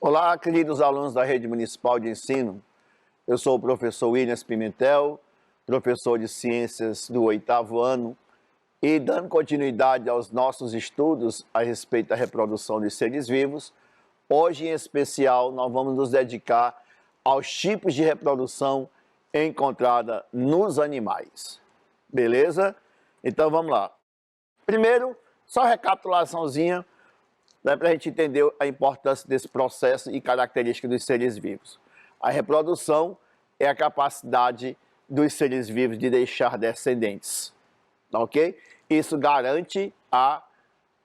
Olá, queridos alunos da Rede Municipal de Ensino. Eu sou o professor Williams Pimentel, professor de Ciências do 8º ano, e dando continuidade aos nossos estudos a respeito da reprodução de seres vivos, hoje em especial nós vamos nos dedicar aos tipos de reprodução encontrada nos animais. Beleza? Então vamos lá. Primeiro, só recapitulaçãozinha, para a gente entender a importância desse processo e características dos seres vivos. A reprodução é a capacidade dos seres vivos de deixar descendentes, ok? Isso garante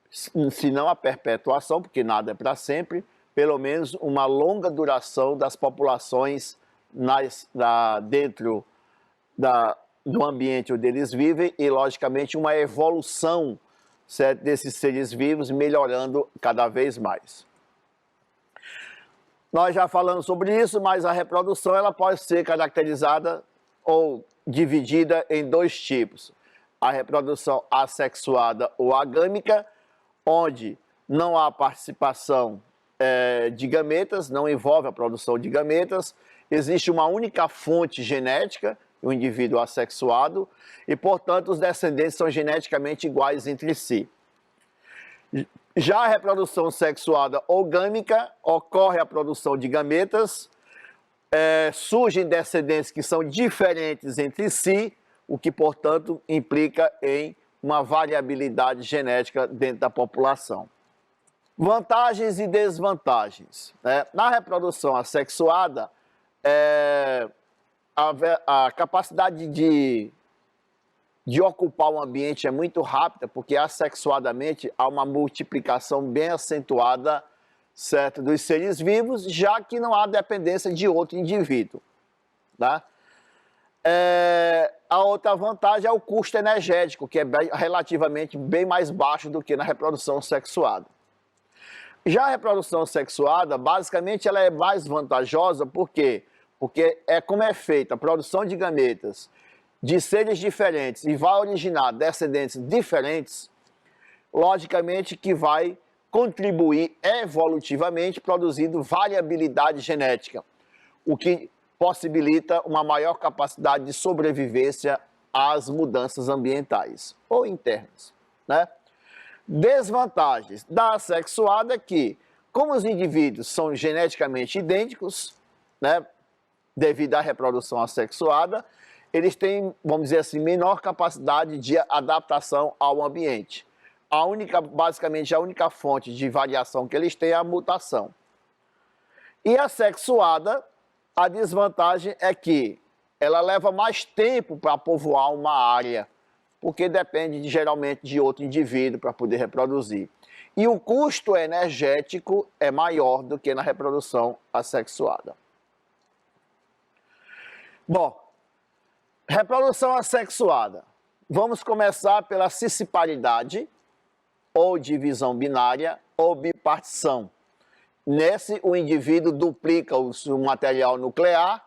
se não a perpetuação, porque nada é para sempre, pelo menos uma longa duração das populações dentro do ambiente onde eles vivem e, logicamente, uma evolução, certo, desses seres vivos, melhorando cada vez mais. Nós já falamos sobre isso, mas a reprodução ela pode ser caracterizada ou dividida em dois tipos. A reprodução assexuada ou agâmica, onde não há participação de gametas, não envolve a produção de gametas, existe uma única fonte genética, o indivíduo assexuado, e, portanto, os descendentes são geneticamente iguais entre si. Já a reprodução sexuada ou gâmica, ocorre a produção de gametas, surgem descendentes que são diferentes entre si, o que, portanto, implica em uma variabilidade genética dentro da população. Vantagens e desvantagens, né? Na reprodução assexuada, a capacidade de ocupar um ambiente é muito rápida, porque assexuadamente há uma multiplicação bem acentuada, certo, dos seres vivos, já que não há dependência de outro indivíduo. Tá? A outra vantagem é o custo energético, que é relativamente bem mais baixo do que na reprodução sexuada. Já a reprodução sexuada, basicamente, ela é mais vantajosa, por quê? Porque como é feita a produção de gametas de seres diferentes e vai originar descendentes diferentes, logicamente que vai contribuir evolutivamente produzindo variabilidade genética, o que possibilita uma maior capacidade de sobrevivência às mudanças ambientais ou internas, né? Desvantagens da assexuada é que, como os indivíduos são geneticamente idênticos, né, devido à reprodução assexuada, eles têm, vamos dizer assim, menor capacidade de adaptação ao ambiente. Basicamente, a única fonte de variação que eles têm é a mutação. E a sexuada, a desvantagem é que ela leva mais tempo para povoar uma área, porque depende geralmente de outro indivíduo para poder reproduzir. E o custo energético é maior do que na reprodução assexuada. Bom, reprodução assexuada. Vamos começar pela cisparidade, ou divisão binária, ou bipartição. Nesse, o indivíduo duplica o seu material nuclear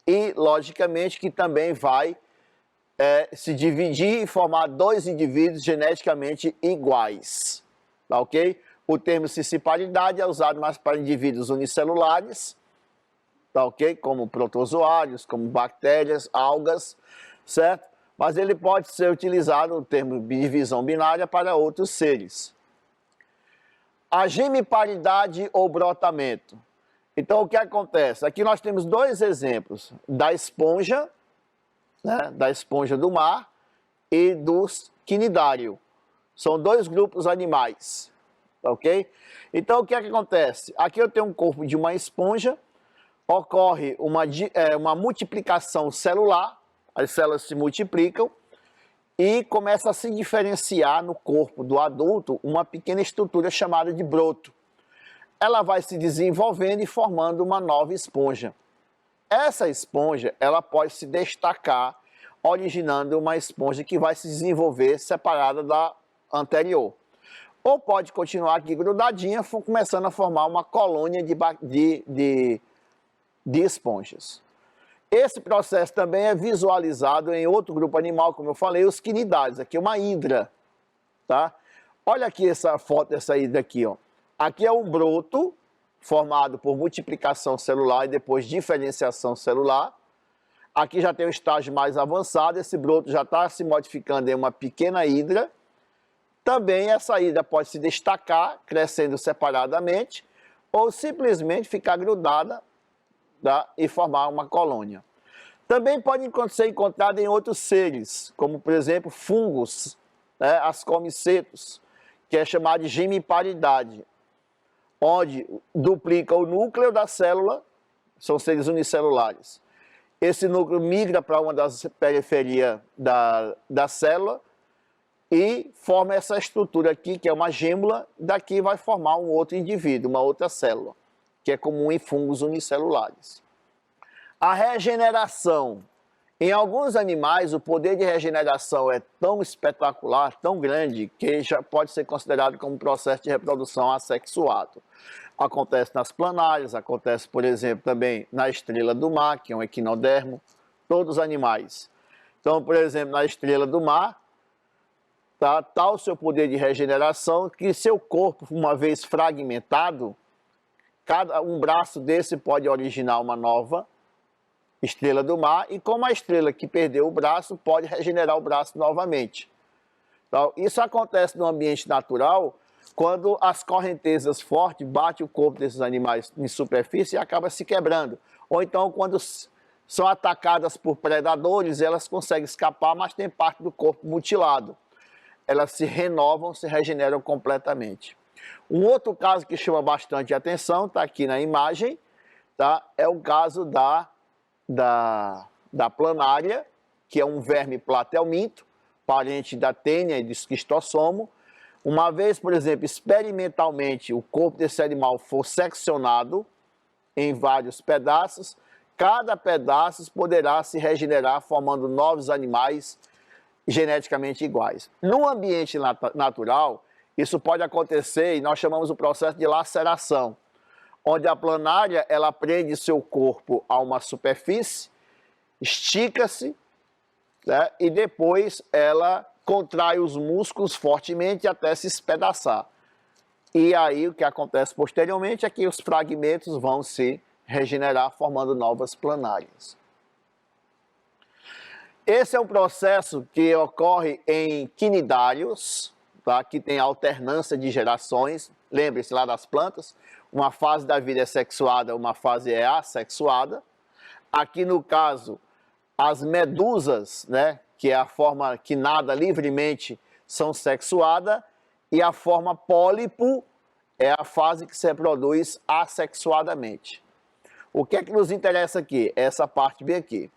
e, logicamente, que também vai se dividir e formar dois indivíduos geneticamente iguais. Tá, ok? O termo cisparidade é usado mais para indivíduos unicelulares, tá, ok? Como protozoários, como bactérias, algas, certo? Mas ele pode ser utilizado, o termo divisão binária, para outros seres. A gemiparidade ou brotamento. Então, o que acontece? Aqui nós temos dois exemplos, da esponja, né, da esponja do mar e do quinidário. São dois grupos animais, ok? Então, o que acontece? Aqui eu tenho um corpo de uma esponja, ocorre uma multiplicação celular, as células se multiplicam e começa a se diferenciar no corpo do adulto uma pequena estrutura chamada de broto. Ela vai se desenvolvendo e formando uma nova esponja. Essa esponja, ela pode se destacar, originando uma esponja que vai se desenvolver separada da anterior. Ou pode continuar aqui grudadinha, começando a formar uma colônia de esponjas. Esse processo também é visualizado em outro grupo animal, como eu falei, os quinidários. Aqui é uma hidra, tá? Olha aqui essa foto dessa hidra aqui, ó. Aqui é um broto formado por multiplicação celular e depois diferenciação celular. Aqui já tem um estágio mais avançado, esse broto já está se modificando em uma pequena hidra. Também essa hidra pode se destacar, crescendo separadamente, ou simplesmente ficar grudada, tá, e formar uma colônia. Também pode ser encontrada em outros seres, como por exemplo fungos, né, ascomicetos, que é chamado de gemiparidade, onde duplica o núcleo da célula, são seres unicelulares. Esse núcleo migra para uma das periferias da célula e forma essa estrutura aqui, que é uma gêmula, daqui vai formar um outro indivíduo, uma outra célula, que é comum em fungos unicelulares. A regeneração. Em alguns animais, o poder de regeneração é tão espetacular, tão grande, que já pode ser considerado como um processo de reprodução assexuado. Acontece nas planárias, acontece, por exemplo, também na estrela do mar, que é um equinodermo, todos os animais. Então, por exemplo, na estrela do mar, tá o seu poder de regeneração, que seu corpo, uma vez fragmentado, um braço desse pode originar uma nova estrela do mar, e como a estrela que perdeu o braço pode regenerar o braço novamente. Então, isso acontece no ambiente natural, quando as correntezas fortes batem o corpo desses animais em superfície e acaba se quebrando. Ou então, quando são atacadas por predadores, elas conseguem escapar, mas tem parte do corpo mutilado. Elas se renovam, se regeneram completamente. Um outro caso que chama bastante atenção, está aqui na imagem, tá? É o caso da planária, que é um verme platelminto, parente da tênia e do esquistossomo. Uma vez, por exemplo, experimentalmente, o corpo desse animal for seccionado em vários pedaços, cada pedaço poderá se regenerar, formando novos animais geneticamente iguais. No ambiente natural, isso pode acontecer e nós chamamos o processo de laceração, onde a planária ela prende seu corpo a uma superfície, estica-se, né, e depois ela contrai os músculos fortemente até se espedaçar. E aí o que acontece posteriormente é que os fragmentos vão se regenerar, formando novas planárias. Esse é um processo que ocorre em quinidários, tá, que tem alternância de gerações. Lembre-se lá das plantas, uma fase da vida é sexuada, uma fase é assexuada. Aqui no caso, as medusas, né, que é a forma que nada livremente, são sexuadas, e a forma pólipo é a fase que se reproduz assexuadamente. O que é que nos interessa aqui? Essa parte bem aqui.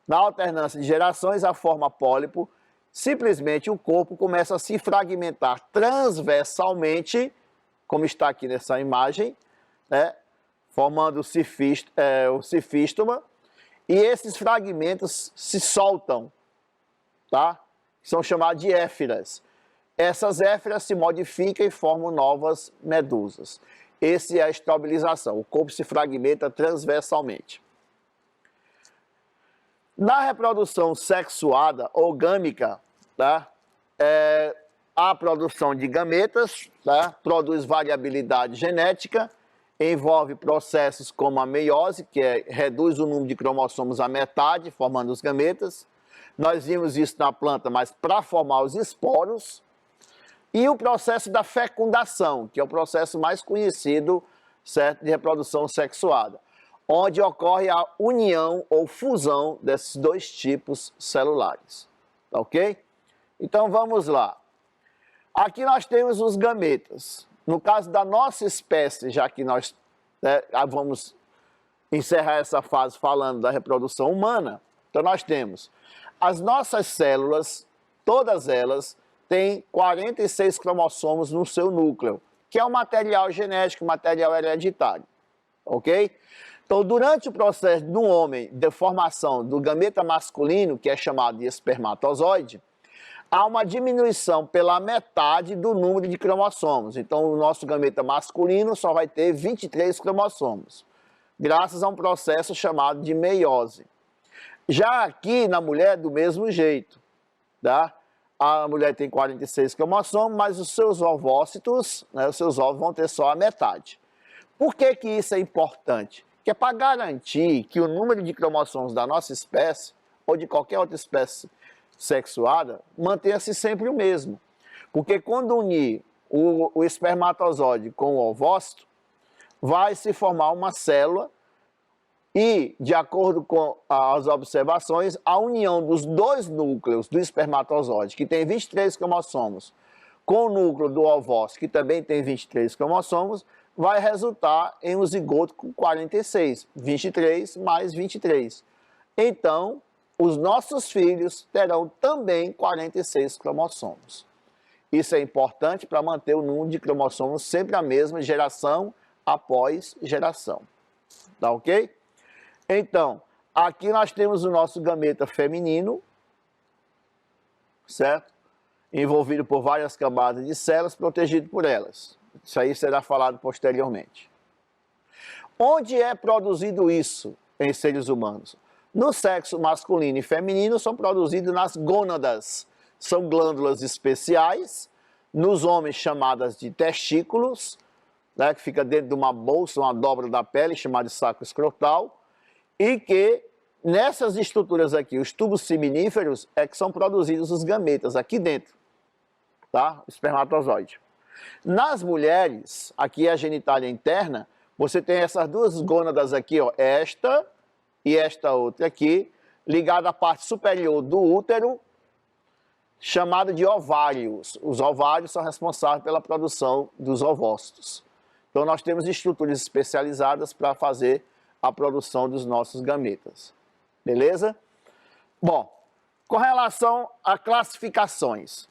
Na alternância de gerações, a forma pólipo, simplesmente o corpo começa a se fragmentar transversalmente, como está aqui nessa imagem, né, formando o cifístoma, e esses fragmentos se soltam, tá? São chamados de éfiras. Essas éfiras se modificam e formam novas medusas. Essa é a estrobilização, o corpo se fragmenta transversalmente. Na reprodução sexuada ou gâmica, tá? A produção de gametas, tá? Produz variabilidade genética, envolve processos como a meiose, que reduz o número de cromossomos à metade, formando os gametas. Nós vimos isso na planta, mas para formar os esporos. E o processo da fecundação, que é o processo mais conhecido, certo, de reprodução sexuada, onde ocorre a união ou fusão desses dois tipos celulares. Tá ok? Então vamos lá. Aqui nós temos os gametas. No caso da nossa espécie, já que nós vamos encerrar essa fase falando da reprodução humana, então nós temos as nossas células, todas elas têm 46 cromossomos no seu núcleo, que é o material genético, o material hereditário, ok? Então, durante o processo do homem de formação do gameta masculino, que é chamado de espermatozoide, há uma diminuição pela metade do número de cromossomos. Então, o nosso gameta masculino só vai ter 23 cromossomos, graças a um processo chamado de meiose. Já aqui na mulher, do mesmo jeito, tá? A mulher tem 46 cromossomos, mas os seus ovócitos, né, os seus ovos vão ter só a metade. Por que que isso é importante? Que é para garantir que o número de cromossomos da nossa espécie, ou de qualquer outra espécie sexuada, mantenha-se sempre o mesmo. Porque quando unir o espermatozoide com o ovócito, vai se formar uma célula e, de acordo com as observações, a união dos dois núcleos do espermatozoide, que tem 23 cromossomos, com o núcleo do ovócito, que também tem 23 cromossomos, vai resultar em um zigoto com 46, 23 mais 23. Então, os nossos filhos terão também 46 cromossomos. Isso é importante para manter o número de cromossomos sempre a mesma, geração após geração. Tá ok? Então, aqui nós temos o nosso gameta feminino, certo? Envolvido por várias camadas de células, protegido por elas. Isso aí será falado posteriormente. Onde é produzido isso em seres humanos? No sexo masculino e feminino são produzidos nas gônadas. São glândulas especiais, nos homens chamadas de testículos, né, que fica dentro de uma bolsa, uma dobra da pele, chamada de saco escrotal, e que nessas estruturas aqui, os tubos seminíferos, é que são produzidos os gametas, aqui dentro, tá? O espermatozoide. Nas mulheres, aqui é a genitália interna, você tem essas duas gônadas aqui, ó, esta e esta outra aqui, ligada à parte superior do útero, chamada de ovários. Os ovários são responsáveis pela produção dos ovócitos. Então nós temos estruturas especializadas para fazer a produção dos nossos gametas. Beleza? Bom, com relação a classificações.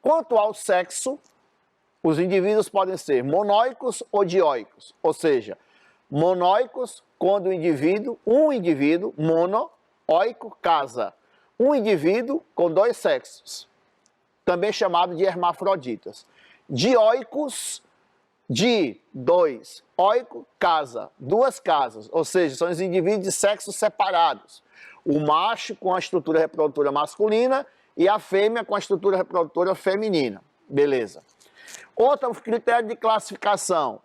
Quanto ao sexo, os indivíduos podem ser monóicos ou dioicos. Ou seja, monóicos quando um indivíduo monóico casa. Um indivíduo com dois sexos, também chamado de hermafroditas. Dioicos, de dois, oico, casa, duas casas, ou seja, são os indivíduos de sexos separados. O macho com a estrutura reprodutora masculina e a fêmea com a estrutura reprodutora feminina. Beleza. Outro critério de classificação,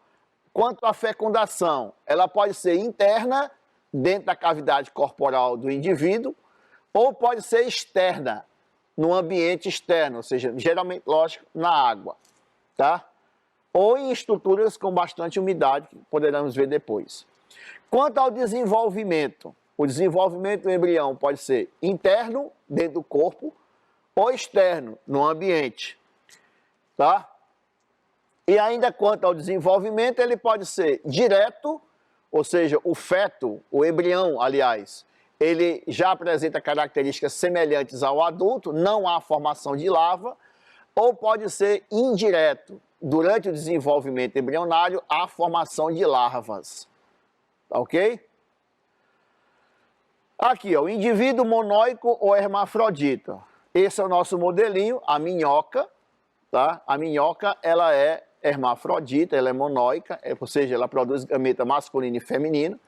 quanto à fecundação, ela pode ser interna, dentro da cavidade corporal do indivíduo, ou pode ser externa, no ambiente externo, ou seja, geralmente, lógico, na água, tá? Ou em estruturas com bastante umidade, que poderemos ver depois. Quanto ao desenvolvimento, o desenvolvimento do embrião pode ser interno, dentro do corpo, ou externo, no ambiente, tá? E ainda quanto ao desenvolvimento, ele pode ser direto, ou seja, o feto, o embrião, aliás, ele já apresenta características semelhantes ao adulto, não há formação de larva, ou pode ser indireto. Durante o desenvolvimento embrionário, há formação de larvas. Tá ok? Aqui, ó, o indivíduo monóico ou hermafrodita. Esse é o nosso modelinho, a minhoca. Tá? A minhoca, ela é hermafrodita, ela é monóica, ou seja, ela produz gameta masculino e feminino.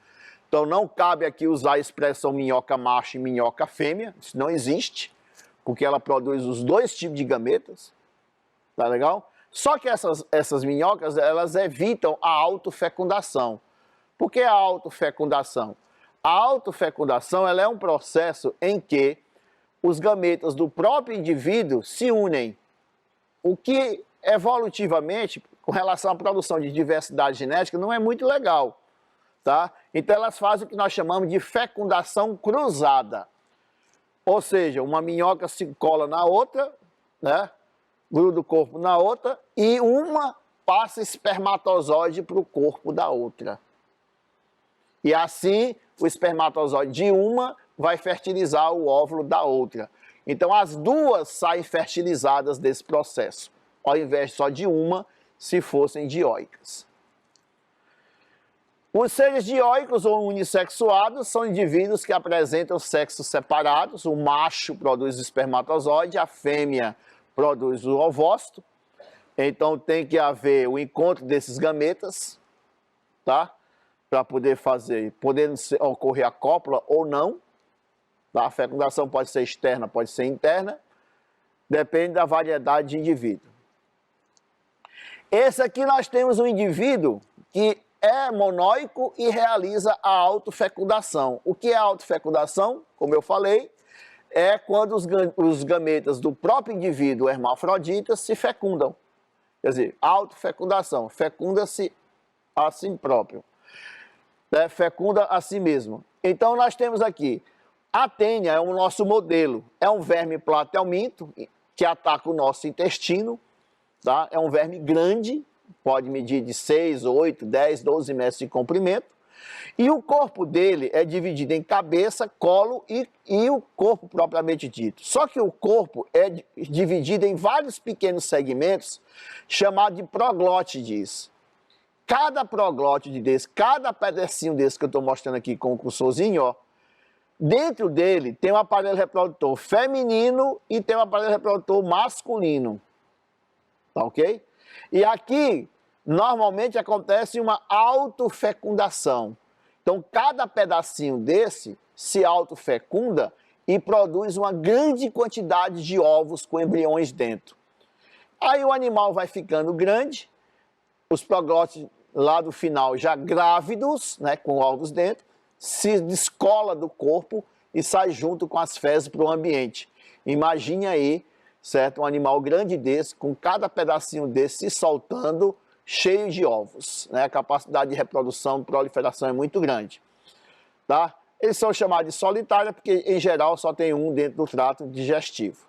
Então não cabe aqui usar a expressão minhoca macho e minhoca fêmea, isso não existe, porque ela produz os dois tipos de gametas. Tá legal? Só que essas minhocas, elas evitam a autofecundação. Por que a autofecundação? A autofecundação, ela é um processo em que os gametas do próprio indivíduo se unem. O que, evolutivamente, com relação à produção de diversidade genética, não é muito legal. Tá? Então elas fazem o que nós chamamos de fecundação cruzada. Ou seja, uma minhoca se cola na outra, né? Gruda o corpo na outra, e uma passa espermatozoide para o corpo da outra. E assim, o espermatozoide de uma vai fertilizar o óvulo da outra. Então, as duas saem fertilizadas desse processo, ao invés só de uma, se fossem dioicas. Os seres dioicos ou unissexuados são indivíduos que apresentam sexos separados. O macho produz o espermatozoide, a fêmea produz o ovócito. Então tem que haver o encontro desses gametas, tá? Para poder fazer, podendo ocorrer a cópula ou não. Tá? A fecundação pode ser externa, pode ser interna. Depende da variedade de indivíduo. Esse aqui nós temos um indivíduo que é monóico e realiza a autofecundação. O que é autofecundação? Como eu falei, é quando os gametas do próprio indivíduo hermafrodita se fecundam. Quer dizer, autofecundação, fecunda-se a si próprio, né? Fecunda a si mesmo. Então nós temos aqui, a tênia é o nosso modelo, é um verme platelminto que ataca o nosso intestino, tá? É um verme grande, pode medir de 6, 8, 10, 12 metros de comprimento, e o corpo dele é dividido em cabeça, colo e o corpo propriamente dito. Só que o corpo é dividido em vários pequenos segmentos, chamados de proglótides. Cada proglótide desse, cada pedacinho desse que eu estou mostrando aqui com o cursorzinho, ó, dentro dele tem um aparelho reprodutor feminino e tem um aparelho reprodutor masculino. Tá ok? E aqui, normalmente, acontece uma autofecundação. Então, cada pedacinho desse se autofecunda e produz uma grande quantidade de ovos com embriões dentro. Aí o animal vai ficando grande, os proglótides lá do final já grávidos, né, com ovos dentro, se descola do corpo e sai junto com as fezes para o ambiente. Imagine aí, certo? Um animal grande desse, com cada pedacinho desse se soltando, cheio de ovos, né? A capacidade de reprodução e proliferação é muito grande, tá? Eles são chamados de solitária porque, em geral, só tem um dentro do trato digestivo.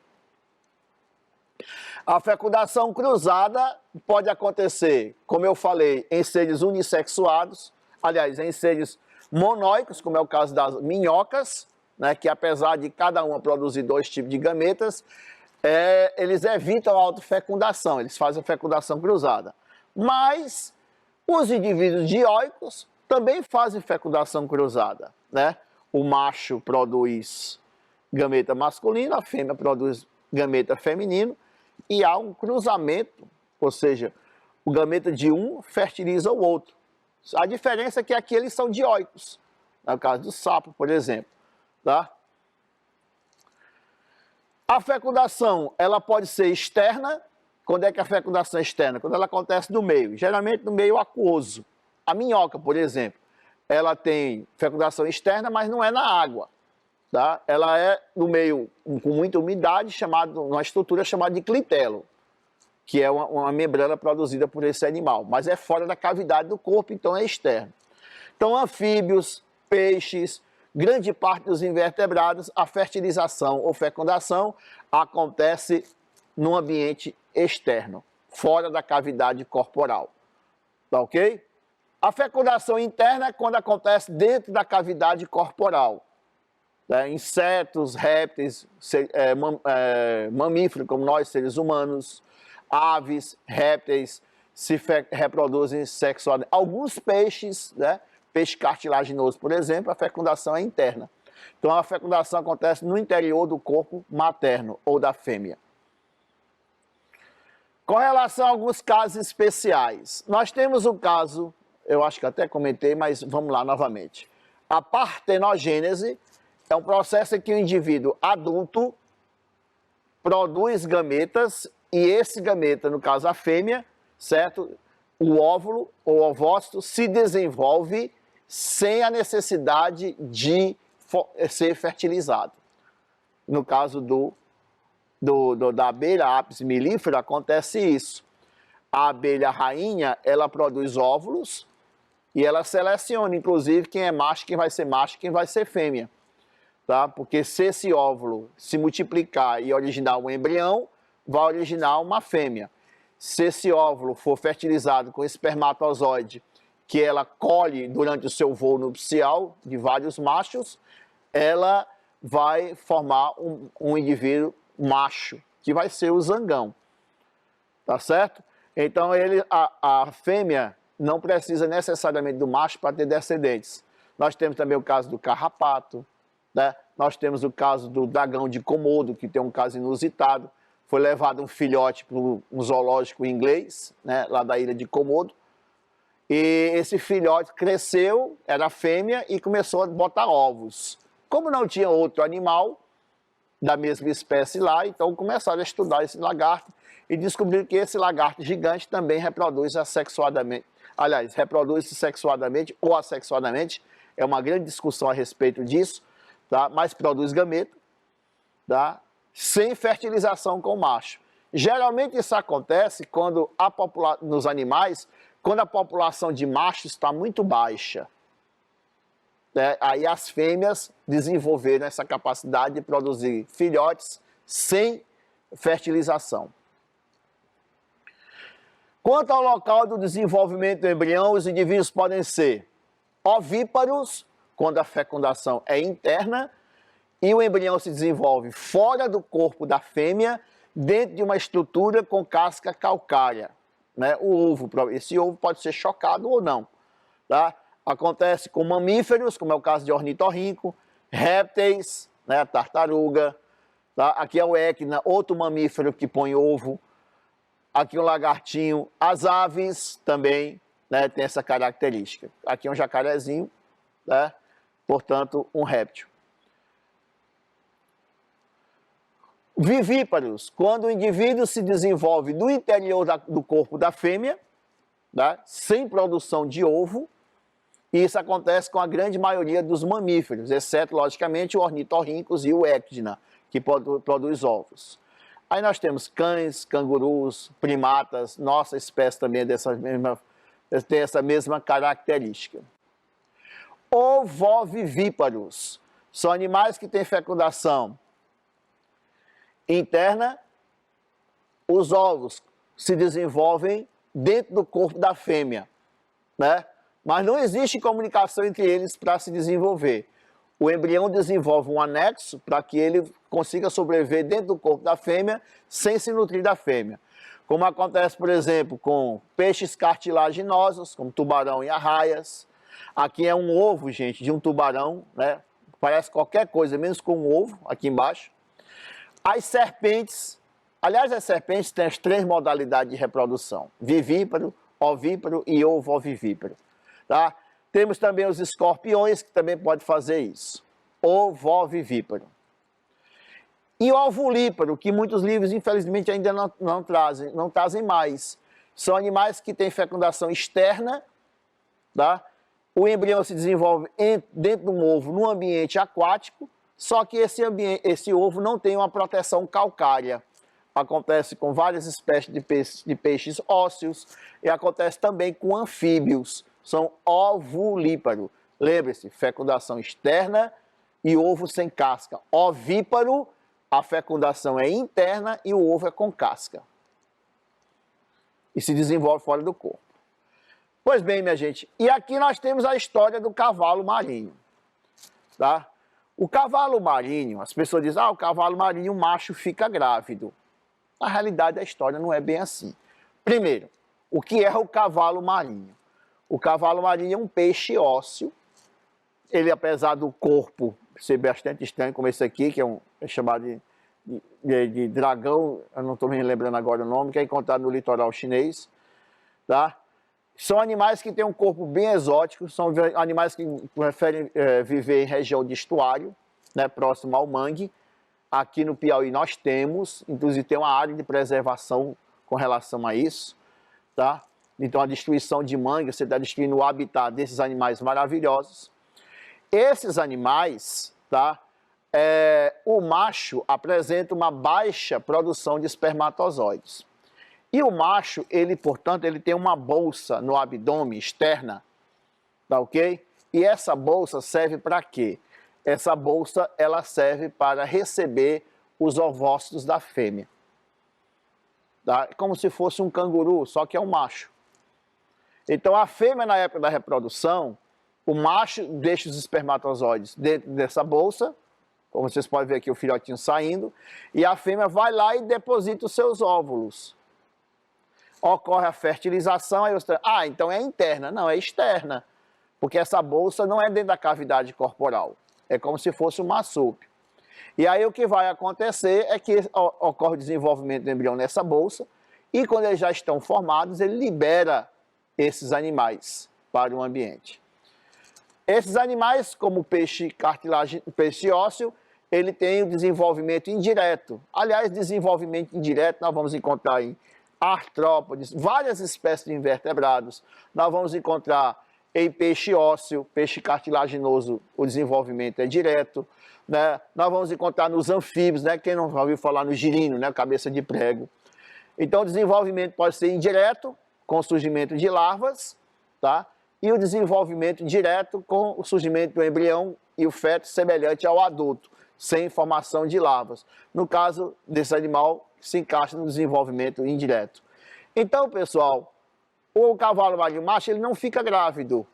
A fecundação cruzada pode acontecer, como eu falei, em seres unissexuados, aliás, em seres monóicos, como é o caso das minhocas, né? Que apesar de cada uma produzir 2 tipos de gametas, eles evitam a autofecundação, eles fazem a fecundação cruzada. Mas os indivíduos dioicos também fazem fecundação cruzada, né? O macho produz gameta masculino, a fêmea produz gameta feminino e há um cruzamento, ou seja, o gameta de um fertiliza o outro. A diferença é que aqui eles são dioicos, no caso do sapo, por exemplo, tá? A fecundação, ela pode ser externa. Quando é que a fecundação é externa? Quando ela acontece no meio, geralmente no meio aquoso. A minhoca, por exemplo, ela tem fecundação externa, mas não é na água, tá? Ela é no meio com muita umidade, uma estrutura chamada de clitelo, que é uma membrana produzida por esse animal, mas é fora da cavidade do corpo, então é externo. Então, anfíbios, peixes, grande parte dos invertebrados, a fertilização ou fecundação acontece no ambiente externo, fora da cavidade corporal. Tá ok? A fecundação interna é quando acontece dentro da cavidade corporal. Né? Insetos, répteis, mamíferos como nós, seres humanos, aves, répteis, se reproduzem sexualmente. Alguns peixes, né? Peixe cartilaginoso, por exemplo, a fecundação é interna. Então, a fecundação acontece no interior do corpo materno ou da fêmea. Com relação a alguns casos especiais, nós temos o caso, eu acho que até comentei, mas vamos lá novamente. A partenogênese é um processo em que o indivíduo adulto produz gametas e esse gameta, no caso a fêmea, certo? O óvulo ou ovócito se desenvolve sem a necessidade de ser fertilizado. No caso da abelha Apis mellifera acontece isso. A abelha rainha, ela produz óvulos e ela seleciona, inclusive, quem é macho, quem vai ser macho, quem vai ser fêmea. Tá? Porque se esse óvulo se multiplicar e originar um embrião, vai originar uma fêmea. Se esse óvulo for fertilizado com espermatozoide, que ela colhe durante o seu voo nupcial de vários machos, ela vai formar um indivíduo macho, que vai ser o zangão. Tá certo? Então, a fêmea não precisa necessariamente do macho para ter descendentes. Nós temos também o caso do carrapato, né? Nós temos o caso do dragão de Komodo, que tem um caso inusitado. Foi levado um filhote para um zoológico inglês, né, lá da ilha de Komodo. E esse filhote cresceu, era fêmea e começou a botar ovos. Como não tinha outro animal da mesma espécie lá, então começaram a estudar esse lagarto e descobriram que esse lagarto gigante também reproduz assexuadamente. Aliás, reproduz-se sexuadamente ou assexuadamente, é uma grande discussão a respeito disso, tá? Mas produz gameta, tá? Sem fertilização com o macho. Geralmente isso acontece quando nos animais, quando a população de machos está muito baixa. Né? Aí as fêmeas desenvolveram essa capacidade de produzir filhotes sem fertilização. Quanto ao local do desenvolvimento do embrião, os indivíduos podem ser ovíparos, quando a fecundação é interna, e o embrião se desenvolve fora do corpo da fêmea, dentro de uma estrutura com casca calcária. Né? Esse ovo pode ser chocado ou não. Tá? Acontece com mamíferos, como é o caso de ornitorrinco, répteis, né? Tartaruga. Tá? Aqui é o equina, outro mamífero que põe ovo. Aqui um lagartinho, as aves também, né, tem essa característica. Aqui um jacarezinho, né, portanto um réptil. Vivíparos, quando o indivíduo se desenvolve no interior do corpo da fêmea, né, sem produção de ovo, e isso acontece com a grande maioria dos mamíferos, exceto, logicamente, o ornitorrincos e o equidna, que produz ovos. Aí nós temos cães, cangurus, primatas, nossa espécie também tem essa mesma característica. Ovovivíparos são animais que têm fecundação interna, os ovos se desenvolvem dentro do corpo da fêmea, né? Mas não existe comunicação entre eles para se desenvolver. O embrião desenvolve um anexo para que ele consiga sobreviver dentro do corpo da fêmea sem se nutrir da fêmea. Como acontece, por exemplo, com peixes cartilaginosos, como tubarão e arraias. Aqui é um ovo, gente, de um tubarão, né? Parece qualquer coisa, menos com um ovo, aqui embaixo. As serpentes, aliás, as serpentes têm as 3 modalidades de reprodução: vivíparo, ovíparo e ovovivíparo. Tá? Temos também os escorpiões, que também podem fazer isso. Ovovivíparo. E o ovulíparo, que muitos livros, infelizmente, ainda não trazem mais. São animais que têm fecundação externa, tá? O embrião se desenvolve dentro de um ovo, num ambiente aquático, só que esse ovo não tem uma proteção calcária. Acontece com várias espécies de peixes ósseos e acontece também com anfíbios. São ovulíparo. Lembre-se, fecundação externa e ovo sem casca. Ovíparo, a fecundação é interna e o ovo é com casca. E se desenvolve fora do corpo. Pois bem, minha gente, e aqui nós temos a história do cavalo marinho. Tá? O cavalo marinho, as pessoas dizem, o cavalo marinho, o macho fica grávido. Na realidade, a história não é bem assim. Primeiro, o que é o cavalo marinho? O cavalo marinho é um peixe ósseo. Ele, apesar do corpo ser bastante estranho, como esse aqui, que é chamado de dragão, eu não estou me lembrando agora o nome, que é encontrado no litoral chinês. Tá? São animais que têm um corpo bem exótico, são animais que preferem viver em região de estuário, né, próximo ao mangue. Aqui no Piauí nós temos, inclusive tem uma área de preservação com relação a isso. Tá? Então a destruição de mangue, você está destruindo o habitat desses animais maravilhosos. Esses animais, tá? O macho apresenta uma baixa produção de espermatozoides. E o macho, portanto, ele tem uma bolsa no abdômen externa, tá ok? E essa bolsa serve para quê? Essa bolsa, ela serve para receber os ovócitos da fêmea. Tá? Como se fosse um canguru, só que é um macho. Então, a fêmea, na época da reprodução, o macho deixa os espermatozoides dentro dessa bolsa, como vocês podem ver aqui o filhotinho saindo, e a fêmea vai lá e deposita os seus óvulos. Ocorre a fertilização, aí você... então é interna. Não, é externa, porque essa bolsa não é dentro da cavidade corporal, é como se fosse um marsúpio. E aí o que vai acontecer é que ocorre o desenvolvimento do embrião nessa bolsa, e quando eles já estão formados, ele libera esses animais para o ambiente. Esses animais, como o peixe ósseo, ele tem o desenvolvimento indireto. Aliás, desenvolvimento indireto nós vamos encontrar em artrópodes, várias espécies de invertebrados. Nós vamos encontrar em peixe ósseo, peixe cartilaginoso, o desenvolvimento é direto. Né? Nós vamos encontrar nos anfíbios, né? Quem não ouviu falar no girino, né? Cabeça de prego. Então, o desenvolvimento pode ser indireto, com o surgimento de larvas, tá? E o desenvolvimento direto com o surgimento do embrião e o feto semelhante ao adulto, sem formação de larvas. No caso desse animal, se encaixa no desenvolvimento indireto. Então, pessoal, o cavalo marinho macho ele não fica grávido,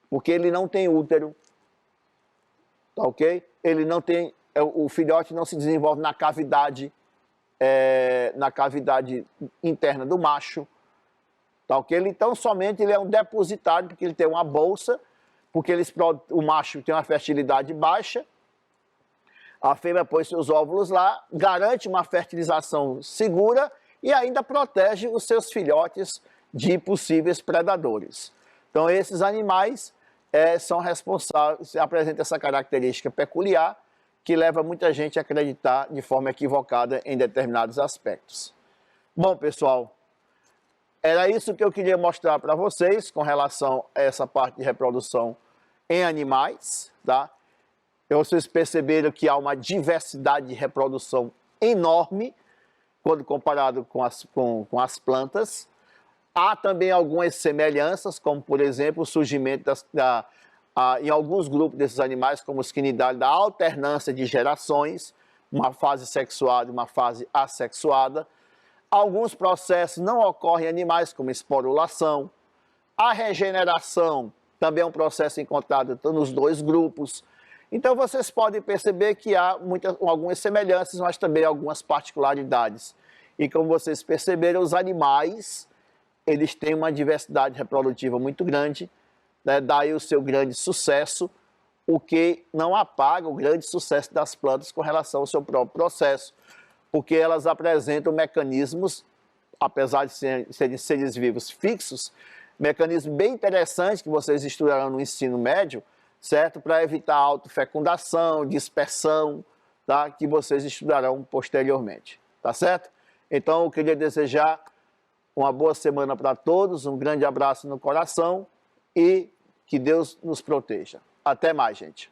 porque ele não tem útero, tá ok? Ele não tem, o filhote não se desenvolve na cavidade interna do macho, tá ok? Então, somente ele é um depositário, porque ele tem uma bolsa, porque o macho tem uma fertilidade baixa, a fêmea põe seus óvulos lá, garante uma fertilização segura e ainda protege os seus filhotes de possíveis predadores. Então, esses animais são responsáveis, apresentam essa característica peculiar que leva muita gente a acreditar de forma equivocada em determinados aspectos. Bom, pessoal, era isso que eu queria mostrar para vocês com relação a essa parte de reprodução em animais, tá? Vocês perceberam que há uma diversidade de reprodução enorme quando comparado com as plantas. Há também algumas semelhanças, como por exemplo o surgimento em alguns grupos desses animais, como os quinidários, da alternância de gerações, uma fase sexuada e uma fase assexuada. Alguns processos não ocorrem em animais, como esporulação. A regeneração também é um processo encontrado nos dois grupos. Então vocês podem perceber que há algumas semelhanças, mas também algumas particularidades. E como vocês perceberam, os animais, eles têm uma diversidade reprodutiva muito grande, né? Daí o seu grande sucesso, o que não apaga o grande sucesso das plantas com relação ao seu próprio processo, porque elas apresentam mecanismos, apesar de serem seres vivos fixos, mecanismos bem interessantes que vocês estudarão no ensino médio, certo? Para evitar autofecundação, dispersão, tá? Que vocês estudarão posteriormente, tá certo? Então, eu queria desejar uma boa semana para todos, um grande abraço no coração e que Deus nos proteja. Até mais, gente.